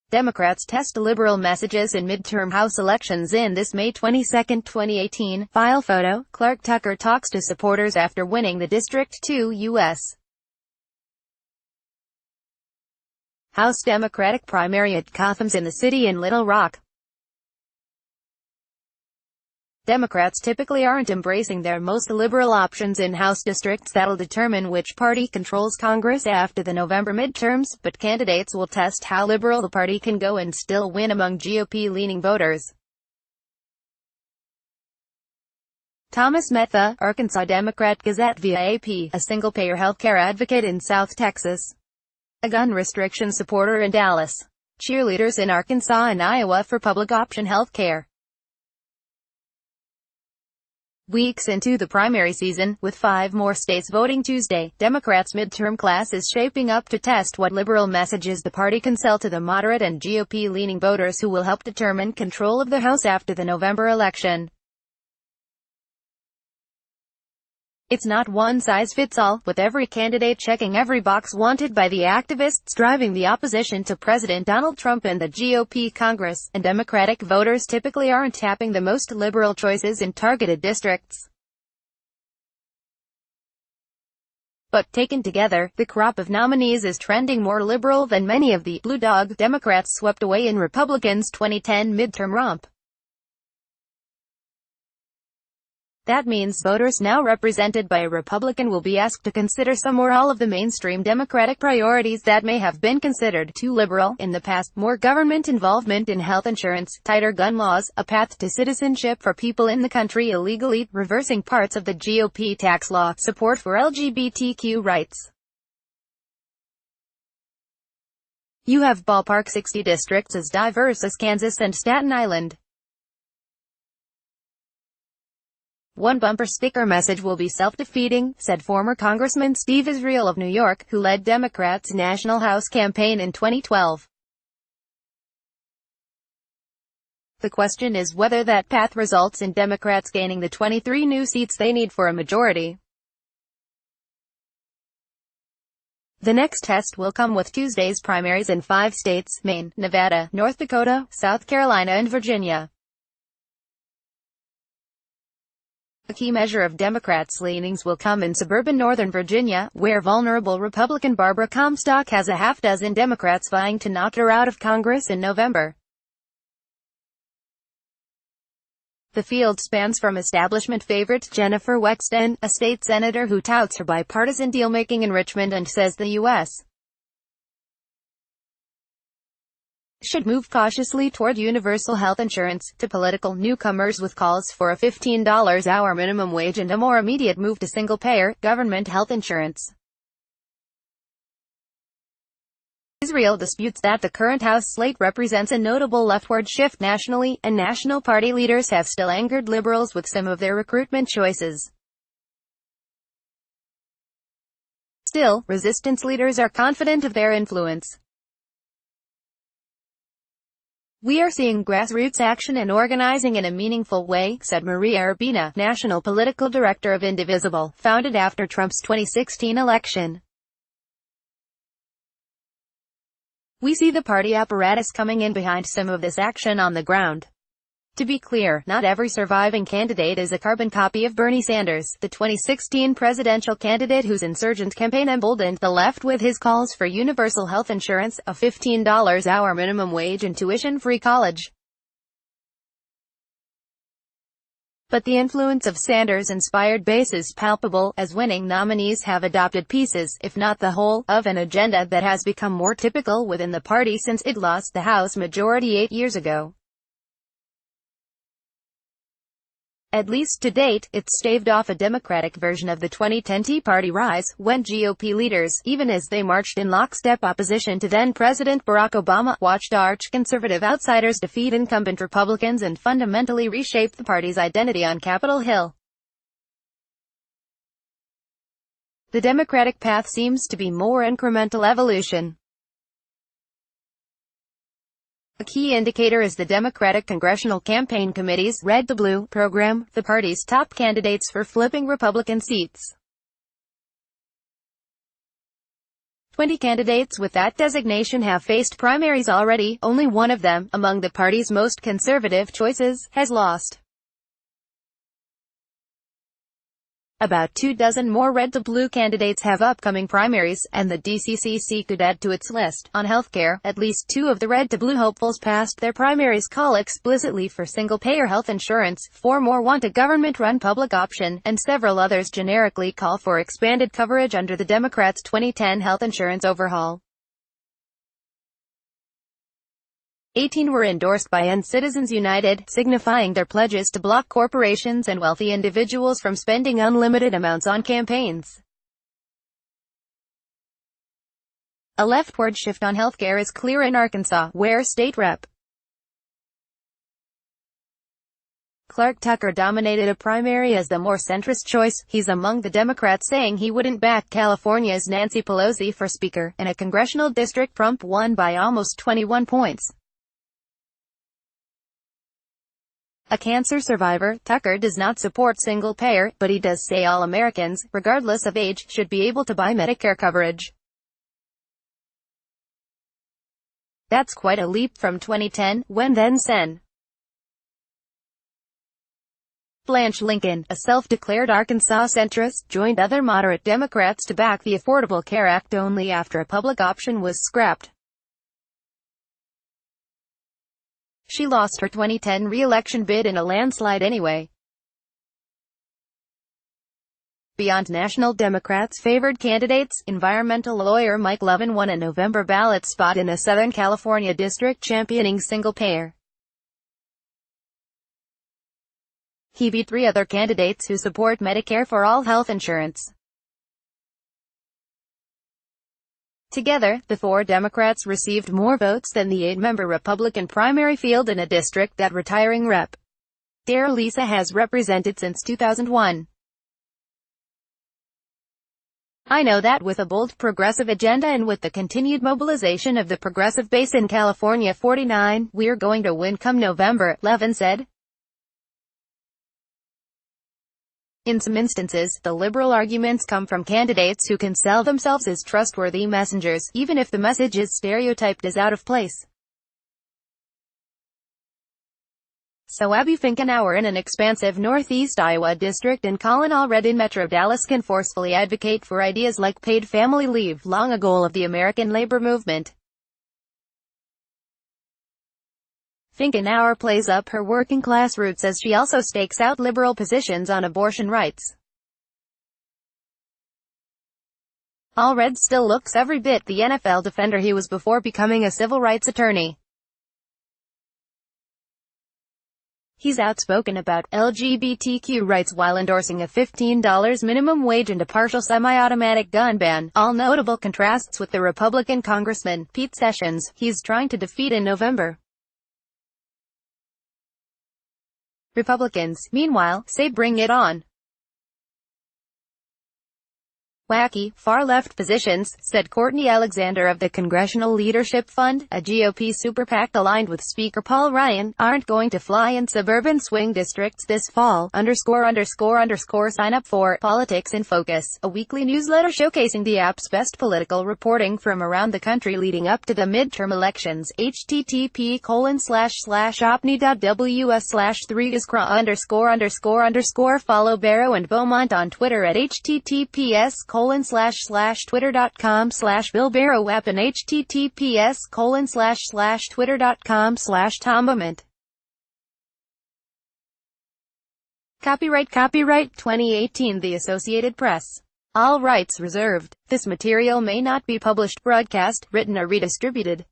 Democrats test liberal messages in midterm House elections in this May 22, 2018. File photo, Clark Tucker talks to supporters after winning the District 2 U.S. House Democratic primary at Cotham's in the city in Little Rock. Democrats typically aren't embracing their most liberal options in House districts that'll determine which party controls Congress after the November midterms, but candidates will test how liberal the party can go and still win among GOP-leaning voters. Thomas Metha, Arkansas Democrat Gazette via AP, a single-payer healthcare advocate in South Texas. A gun restriction supporter in Dallas. Cheerleaders in Arkansas and Iowa for public option healthcare. Weeks into the primary season, with 5 more states voting Tuesday, Democrats' midterm class is shaping up to test what liberal messages the party can sell to the moderate and GOP-leaning voters who will help determine control of the House after the November election. It's not one-size-fits-all, with every candidate checking every box wanted by the activists driving the opposition to President Donald Trump and the GOP Congress, and Democratic voters typically aren't tapping the most liberal choices in targeted districts. But taken together, the crop of nominees is trending more liberal than many of the blue dog Democrats swept away in Republicans' 2010 midterm romp. That means voters now represented by a Republican will be asked to consider some or all of the mainstream Democratic priorities that may have been considered too liberal in the past: more government involvement in health insurance, tighter gun laws, a path to citizenship for people in the country illegally, reversing parts of the GOP tax law, support for LGBTQ rights. You have ballpark 60 districts as diverse as Kansas and Staten Island. One bumper sticker message will be self-defeating, said former Congressman Steve Israel of New York, who led Democrats' National House campaign in 2012. The question is whether that path results in Democrats gaining the 23 new seats they need for a majority. The next test will come with Tuesday's primaries in 5 states: Maine, Nevada, North Dakota, South Carolina and Virginia. A key measure of Democrats' leanings will come in suburban Northern Virginia, where vulnerable Republican Barbara Comstock has a half-dozen Democrats vying to knock her out of Congress in November. The field spans from establishment favorite Jennifer Wexton, a state senator who touts her bipartisan deal-making in Richmond and says the U.S. should move cautiously toward universal health insurance, to political newcomers with calls for a $15 minimum wage and a more immediate move to single-payer, government health insurance. Israel disputes that the current House slate represents a notable leftward shift nationally, and national party leaders have still angered liberals with some of their recruitment choices. Still, resistance leaders are confident of their influence. We are seeing grassroots action and organizing in a meaningful way, said Maria Urbina, national political director of Indivisible, founded after Trump's 2016 election. We see the party apparatus coming in behind some of this action on the ground. To be clear, not every surviving candidate is a carbon copy of Bernie Sanders, the 2016 presidential candidate whose insurgent campaign emboldened the left with his calls for universal health insurance, a $15 minimum wage and tuition-free college. But the influence of Sanders-inspired base is palpable, as winning nominees have adopted pieces, if not the whole, of an agenda that has become more typical within the party since it lost the House majority 8 years ago. At least to date, it's staved off a Democratic version of the 2010 Tea Party rise, when GOP leaders, even as they marched in lockstep opposition to then-President Barack Obama, watched arch-conservative outsiders defeat incumbent Republicans and fundamentally reshape the party's identity on Capitol Hill. The Democratic path seems to be more incremental evolution. A key indicator is the Democratic Congressional Campaign Committee's Red the Blue program, the party's top candidates for flipping Republican seats. 20 candidates with that designation have faced primaries already. Only one of them, among the party's most conservative choices, has lost. About 24 more red-to-blue candidates have upcoming primaries, and the DCCC could add to its list. On healthcare, at least 2 of the red-to-blue hopefuls past their primaries call explicitly for single-payer health insurance, 4 more want a government-run public option, and several others generically call for expanded coverage under the Democrats' 2010 health insurance overhaul. 18 were endorsed by Citizens United, signifying their pledges to block corporations and wealthy individuals from spending unlimited amounts on campaigns. A leftward shift on healthcare is clear in Arkansas, where State Rep. Clark Tucker dominated a primary as the more centrist choice. He's among the Democrats saying he wouldn't back California's Nancy Pelosi for Speaker. In a congressional district Trump won by almost 21 points. A cancer survivor, Tucker does not support single-payer, but he does say all Americans, regardless of age, should be able to buy Medicare coverage. That's quite a leap from 2010, when then-Sen. Blanche Lincoln, a self-declared Arkansas centrist, joined other moderate Democrats to back the Affordable Care Act only after a public option was scrapped. She lost her 2010 re-election bid in a landslide anyway. Beyond national Democrats' favored candidates, environmental lawyer Mike Levin won a November ballot spot in a Southern California district championing single-payer. He beat 3 other candidates who support Medicare for all health insurance. Together, the 4 Democrats received more votes than the 8-member Republican primary field in a district that retiring Rep. Dare Lisa has represented since 2001. I know that with a bold progressive agenda and with the continued mobilization of the progressive base in California 49, we're going to win come November, Levin said. In some instances, the liberal arguments come from candidates who can sell themselves as trustworthy messengers, even if the message is stereotyped as out of place. So Abby Finkenauer in an expansive northeast Iowa district and Colin Allred in Metro Dallas can forcefully advocate for ideas like paid family leave, long a goal of the American labor movement. Finkenauer plays up her working-class roots as she also stakes out liberal positions on abortion rights. Allred still looks every bit the NFL defender he was before becoming a civil rights attorney. He's outspoken about LGBTQ rights while endorsing a $15 minimum wage and a partial semi-automatic gun ban, all notable contrasts with the Republican Congressman, Pete Sessions, he's trying to defeat in November. Republicans, meanwhile, say bring it on. Wacky, far-left positions, said Courtney Alexander of the Congressional Leadership Fund, a GOP super PAC aligned with Speaker Paul Ryan, aren't going to fly in suburban swing districts this fall. Sign up for Politics in Focus, a weekly newsletter showcasing the app's best political reporting from around the country leading up to the midterm elections. http://opni.ws/3iskra___. Follow Barrow and Beaumont on Twitter at https://twitter.com/Bill Barrow app and https://twitter.com/Tom Beaumont. Copyright 2018 The Associated Press. All rights reserved. This material may not be published, broadcast, written or redistributed.